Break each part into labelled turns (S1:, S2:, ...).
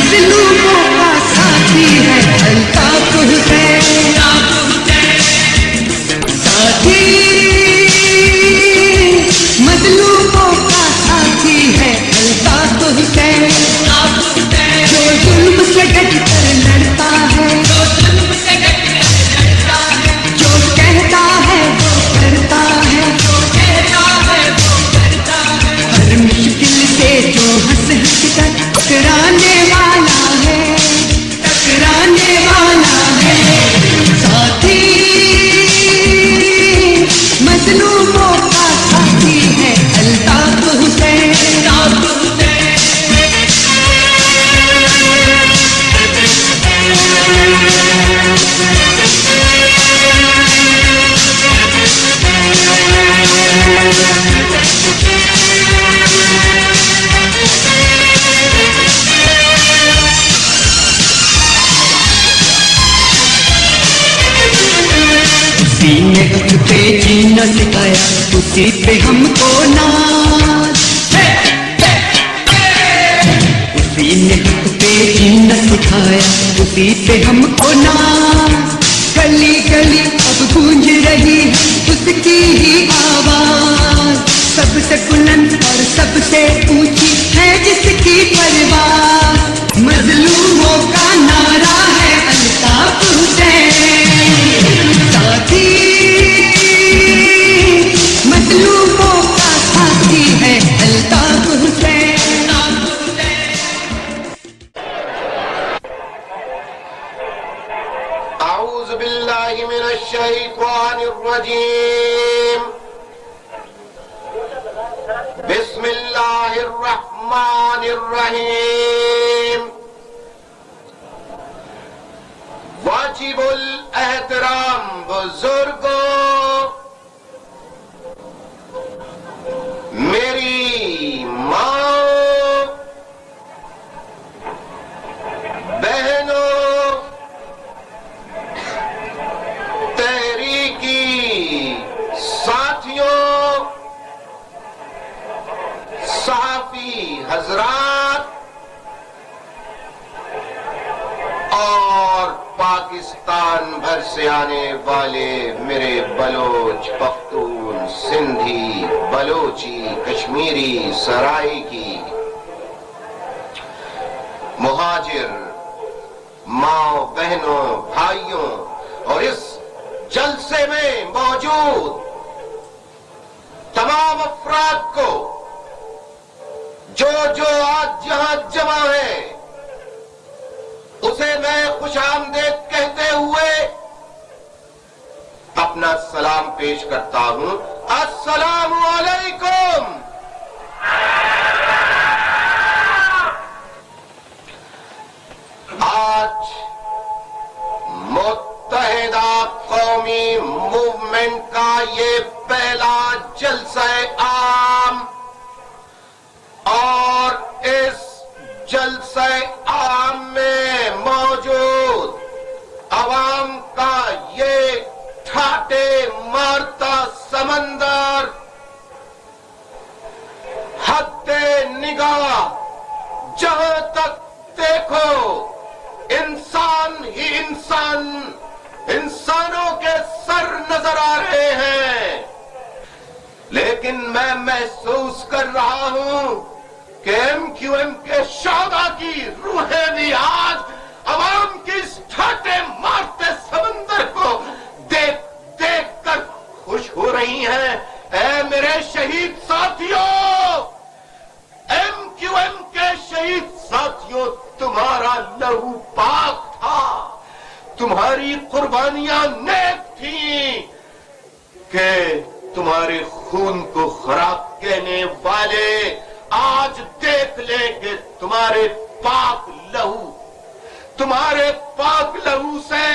S1: مظلوموں کا ساتھی ہے الطاف حسین، ساتھی مظلوموں کا ساتھی ہے الطاف حسین، جو ظلم سے ڈٹ کر لڑتا ہے، جو کہتا ہے وہ کرتا ہے، ہر مشکل سے جو ہنس ہنس کر ٹکرانے والا ہے، ٹکرانے والا ہے، ساتھی مظلوموں کا ساتھی ہے الطاف حسین، اسی نے حق پہ جینا سکھایا، اسی پہ ہم کو ناز، اسی نے حق پہ جینا سکھایا، اسی پہ ہم کو ناز، گلی گلی اب گونج رہی ہے اس کی ہی آواز، سب سے بلند اور سب سے اونچی ہے جس کی پرواز، مظلوموں کا نعرہ ہے الطاف حسین، ساتھی مظلوموں کا ساتھی ہے الطاف حسین۔
S2: اعوذ باللہ من الشیطان الرجیم، بسم اللہ الرحمن الرحیم، واجب الاحترام بزرگوں، میری ماں، بہنوں، تحریکی ساتھیوں، صحافی حضرات اور پاکستان بھر سے آنے والے میرے بلوچ، پختون، سندھی، بلوچی، کشمیری، سرائیکی، مہاجر ماں، بہنوں، بھائیوں اور اس جلسے میں موجود تمام افراد کو جو آج یہاں جمع ہے، اسے میں خوش آمدید کہتے ہوئے اپنا سلام پیش کرتا ہوں۔ السلام علیکم۔ آج متحدہ قومی موومنٹ کا یہ پہلا جلسہ عام، اور اس جلسہ عام میں موجود عوام کا یہ ٹھاٹے مارتا سمندر حد نگاہ، جہاں تک دیکھو انسان ہی انسانوں کے سر نظر آ رہے ہیں، لیکن میں محسوس کر رہا ہوں کہ ایم کیو ایم کے شعبہ کی روحیں بھی آج عوام کی اس ٹھاٹے مارتے سمندر کو دیکھ دیکھ کر خوش ہو رہی ہیں۔ اے میرے شہید ساتھیوں، ایم کیو ایم کے شہید ساتھیوں، تمہارا لہو پاک تھا، تمہاری قربانیاں نیک تھیں، کہ تمہارے خون کو خراب کہنے والے آج دیکھ لیں کہ تمہارے پاک لہو سے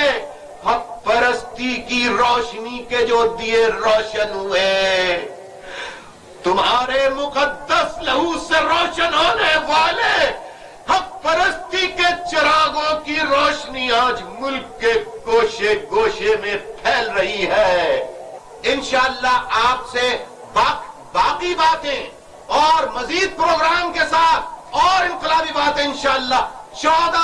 S2: حق پرستی کی روشنی کے جو دیے روشن ہوئے، تمہارے مقدس لہو سے روشن ہونے والے حق پرستی کے چراغوں کی روشنی آج ملک کے گوشے گوشے میں پھیل رہی ہے۔ انشاءاللہ آپ سے باقی باتیں اور مزید پروگرام کے ساتھ اور انقلابی باتیں انشاءاللہ 14